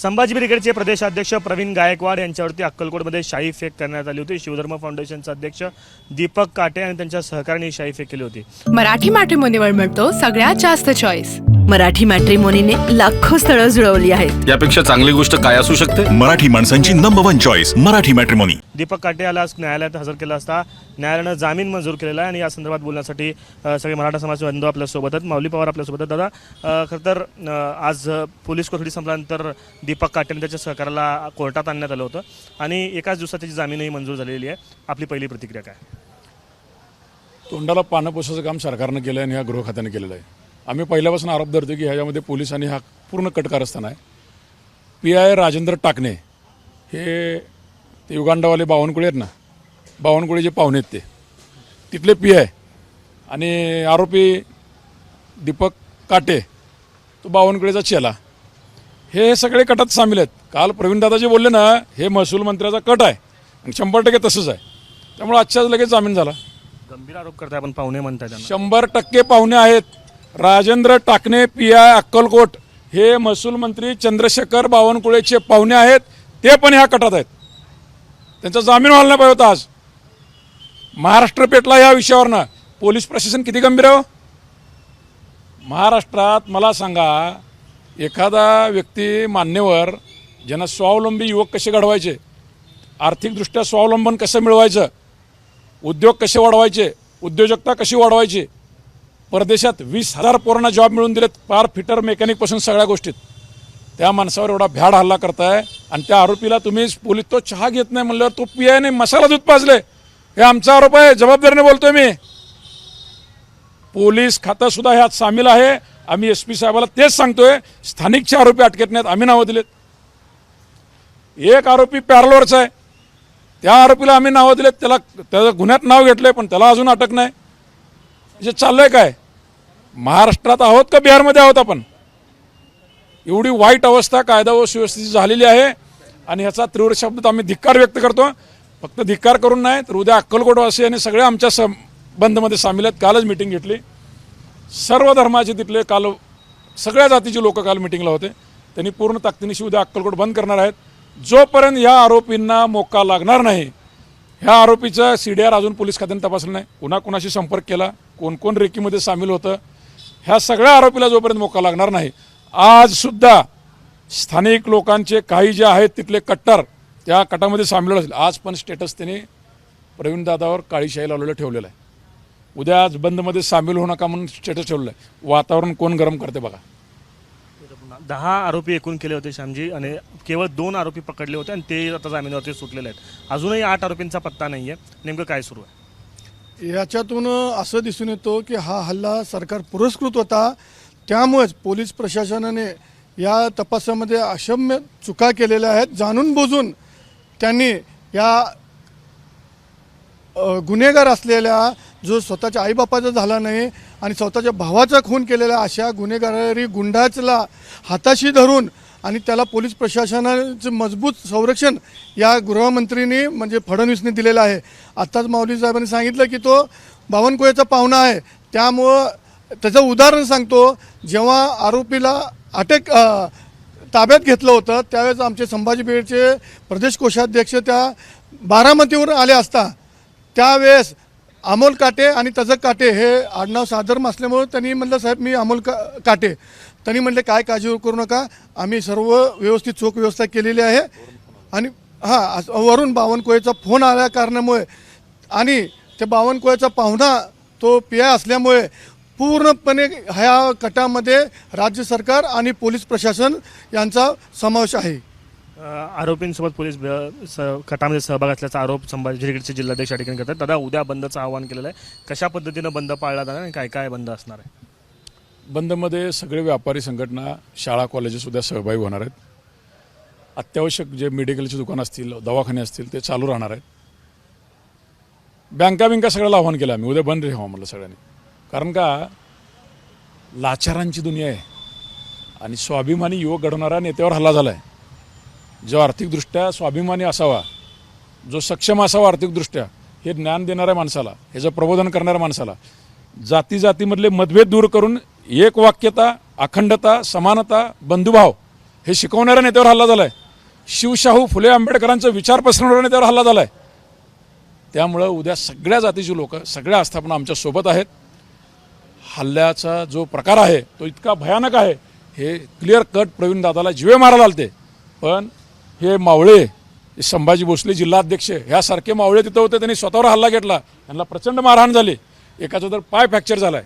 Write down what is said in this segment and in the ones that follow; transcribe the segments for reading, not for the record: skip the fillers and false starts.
संभाजी ब्रिगेडचे प्रदेशाध्यक्ष प्रवीण गायकवाड यांच्यावरती अक्कलकोटमध्ये शाई फेक करण्यात आली होती। शिवधर्म फाउंडेशनचे अध्यक्ष दीपक काटे आणि त्यांच्या सहकाऱ्यांनी शाई फेक केली होती। मराठी मॅट्रिमोनीवर मिळतो सगळ्यात जास्त चॉईस। मराठी मॅट्रिमोनीने लाखो स्थळं जुळवली आहेत। यापेक्षा चांगली गोष्ट काय असू शकते? मराठी माणसांची number 1 choice Marathi matrimony. Deepak काटे याला आज न्यायालयात हजर केला असता न्यायालयानं जामीन मंजूर केलेला आहे आणि या संदर्भात बोलण्यासाठी सगळे मराठा समाज बंधू आपल्या सोबत आहेत। माऊली पवार आपल्या सोबत आहेत। दादा, खरं तर आज पोलीस कोठडी संपल्यानंतर दीपक काटे त्याच्या सहकार्याला कोर्टात आणण्यात आलं होतं आणि एकाच दिवसात त्याची जामीनही मंजूर झालेली आहे। आपली पहिली प्रतिक्रिया काय? तोंडाला पानं पुसायचं काम सरकारनं केलं आहे आणि ह्या गृह खात्याने केलेलं आहे। आम्ही पहिल्यापासून आरोप धरतो की ह्याच्यामध्ये पोलिसांनी हा पूर्ण कटकारस्थान आहे। PI राजेंद्र टाकणे हे ते युगांडावाले बावनकुळे आहेत ना, बावनकुळे पाहुणे आहेत तिथले PI आणि आरोपी दीपक काटे तो बावनकुळेचा चेला, हे सगळे कटात सामील आहेत। काल प्रवीणदादा जे बोलले ना, हे महसूल मंत्र्याचा कट आहे आणि 100% तसंच आहे। त्यामुळे आजच्याच लगेच जामीन झाला। गंभीर आरोप करताय, आपण पाहुणे म्हणताय त्यांना। 100% पाहुणे आहेत। राजेंद्र टाकणे PI अक्कलकोट हे महसूल मंत्री चंद्रशेखर बावनकुळेचे पाहुणे आहेत, ते पण ह्या कटात आहेत। त्यांचा जामीन व्हायला नाही पाहिजे होता। आज महाराष्ट्र पेटला या विषयावरनं। पोलीस प्रशासन किती गंभीर आहे? महाराष्ट्रात मला सांगा, एखादा व्यक्ती मान्यवर ज्यांना स्वावलंबी युवक कसे घडवायचे, आर्थिकदृष्ट्या स्वावलंबन कसं मिळवायचं, उद्योग कसे वाढवायचे, उद्योजकता कशी वाढवायची, परदेशात 20,000 पोरांना जॉब मिळवून दिलेत, पार फिटर मेकॅनिकपासून सगळ्या गोष्टीत। त्या माणसावर एवढा भ्याड हल्ला करताय आणि त्या आरोपीला तुम्ही पोलीस तो चहा घेत नाही म्हणल्यावर तो PIने मसाला दूध पाजले, हे आमचा आरोप आहे। जबाबदारीने बोलतोय मी। पोलीस खातं सुद्धा ह्यात सामील आहे। आम्ही SP साहेबाला तेच सांगतोय, स्थानिकचे आरोपी अटकेत नाहीत, आम्ही नावं दिलेत। एक आरोपी पॅरलवरचा आहे, त्या आरोपीला आम्ही नावं दिलेत, त्याच्या गुन्ह्यात नाव घेतलंय पण त्याला अजून अटक नाही। म्हणजे चाललंय काय? महाराष्ट्रात आहोत का बिहारमध्ये आहोत आपण? एवढी वाईट अवस्था कायदा व सुव्यवस्थेची झालेली आहे आणि ह्याचा तीव्र शब्दात आम्ही धिक्कार व्यक्त करतो। फक्त धिक्कार करून नाही तर उद्या अक्कलकोटवासी आणि सगळे आमच्या बंदमध्ये सामील आहेत। कालच मिटिंग घेतली, सर्व धर्माचे तिथले काल सगळ्या जातीचे लोक काल मिटिंगला होते। त्यांनी पूर्ण ताकदीनिशी उद्या अक्कलकोट बंद करणार आहेत। जोपर्यंत या आरोपींना मोका लागणार नाही, ह्या आरोपीचा CDR अजून पोलीस खात्याने तपासलं नाही, कुणाकुणाशी संपर्क केला, कोण कोण रेकीमध्ये सामील होतं, ह्या सगळ्या आरोपीला जोपर्यंत मोका लागणार नाही, आज सुद्धा स्थानिक लोकांचे काही जे आहेत तिथले कट्टर त्या कटामध्ये सामील असतील। आज पण स्टेटस त्यांनी प्रवीणदादावर काळी शाई लावलेलं ठेवलेलं आहे। उद्या आज बंदमध्ये सामील होऊ नका म्हणून स्टेटस ठेवलेलं आहे। वातावरण कोण गरम करते बघा। 10 आरोपी एकूण केले होते श्यामजी आणि केवळ 2 आरोपी पकडले होते आणि ते आता जामिनावरती सुटलेले आहेत। अजूनही 8 आरोपींचा पत्ता नाही आहे। नेमकं काय सुरू आहे? याच्यातून असं दिसून येतो की हा हल्ला सरकार पुरस्कृत होता। त्यामुळेच पोलीस प्रशासनाने या तपासामध्ये अक्षम्य चुका केलेल्या आहेत। जाणून बुजून त्यांनी या गुन्हेगार असलेल्या, जो स्वतःच्या आईबापाचा झाला नाही आणि स्वतःच्या भावाचा खून केलेला अशा गुन्हेगारी गुंडाचला हाताशी धरून आणि त्याला पोलीस प्रशासनाचं मजबूत संरक्षण या गृहमंत्रींनी म्हणजे फडणवीसने दिलेलं आहे। आत्ताच माऊली साहेबांनी सांगितलं की तो बावनकुळेचा पाहुणा आहे। त्यामुळं त्याचं उदाहरण सांगतो, जेव्हा आरोपीला ताब्यात घेतलं होतं त्यावेळेस आमचे संभाजी ब्रिगेडचे प्रदेश कोषाध्यक्ष त्या बारामतीवरून आले असता, त्यावेळेस अमोल काटे आणि तजक काटे हे आडनाव साधर्म असल्यामुळे त्यांनी म्हटलं, साहेब मी अमोल काटे। त्यांनी म्हटले काय काळजी करू नका, आम्ही सर्व व्यवस्थित चोख व्यवस्था केलेली आहे। आणि वरून बावनकुळेचा फोन आल्या कारणामुळे आणि ते बावनकुळेचा पाहुणा तो PI असल्यामुळे पूर्णपणे ह्या कटामध्ये राज्य सरकार आणि पोलीस प्रशासन यांचा समावेश आहे। आरोपींसोबत पोलीस कटामध्ये सहभाग असल्याचा आरोप संभाजी ब्रिगेडचे जिल्हाध्यक्ष या ठिकाणी करतात। दादा, उद्या बंदचं आवाहन केलेलं आहे, कशा पद्धतीनं बंद पाळला जाणार आणि काय काय बंद असणार आहे? बंदमध्ये सगळे व्यापारी संघटना, शाळा, कॉलेजेस उद्या सहभागी होणार आहेत। अत्यावश्यक जे मेडिकलचे दुकान असतील, दवाखाने असतील ते चालू राहणार आहेत। बँका सगळ्याला आव्हान केलं आम्ही, उद्या बंद राहावं म्हटलं सगळ्यांनी। कारण का लाचारांची दुनिया आहे आणि स्वाभिमानी युवक घडवणारा नेत्यावर हल्ला झाला आहे। जो आर्थिकदृष्ट्या स्वाभिमानी असावा, जो सक्षम असावा आर्थिकदृष्ट्या, हे ज्ञान देणाऱ्या माणसाला, ह्याचं प्रबोधन करणाऱ्या माणसाला जातीमधले मतभेद दूर करून एक वाक्यता, अखंडता, समानता, बंधुभाव हे शिकवणाऱ्या नेत्यावर हल्ला झाला आहे, शिवशाहू फुले आंबेडकरांचा विचार पसरवणाऱ्या नेत्यावर हल्ला झाला आहे. त्यामुळं उद्या सगळ्या जातीची लोक, सगळ्या आस्थापना आमच्या सोबत आहेत. हल्ल्याचा जो प्रकार आहे तो इतका भयानक आहे, हे क्लिअर कट प्रवीण दादाला जीवे मारायला आलते. पण हे मावळे, संभाजी भोसले जिल्हाध्यक्ष ह्यासारखे मावळे तिथं होते, त्यांनी स्वतःवर हल्ला घेतला, त्यांना प्रचंड मारहाण झाली, एकाचा तर पाय फ्रॅक्चर झाला आहे.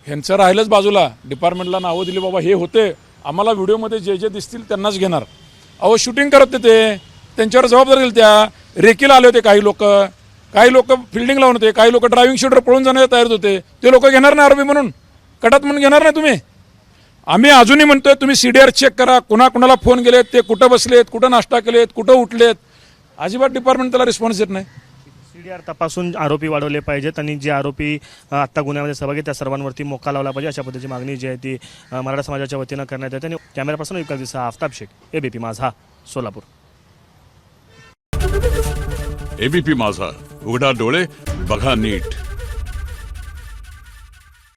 ह्यांचं राहिलंच बाजूला, डिपार्टमेंटला नावं दिली, बाबा हे होते, आम्हाला व्हिडिओमध्ये जे जे दिसतील त्यांनाच घेणार. अहो शूटिंग करत होते ते, त्यांच्यावर जबाबदारी दिली. त्या रेकीला आले होते काही लोक फिल्डिंग लावून होते, काही लोक ड्रायव्हिंग शूटर पळून जाण्याला तयार होते. ते लोक घेणार नाही आरोपी म्हणून, कटात म्हणून घेणार नाही तुम्ही. आम्ही अजूनही म्हणतोय तुम्ही CDR चेक करा, कुणाला फोन गेलेत, ते कुठं बसलेत, कुठं नाश्ता केलेत, कुठं उठलेत. अजिबात डिपार्टमेंट त्याला रिस्पॉन्स देत नाही. CDR तपासून आरोपी वाढवले पाहिजेत आणि जे आरोपी आत्ता गुन्ह्यामध्ये सहभागी आहेत त्या सर्वांवरती मोका लावला पाहिजे, अशा पद्धतीची मागणी जी आहे ती मराठा समाजाच्या वतीनं करण्यात येते. आणि कॅमेरा पर्सन विकास दिसा, आफताब शेख, ABP माझा, सोलापूर. एबीपी माझा, उघडा डोळे बघा नीट.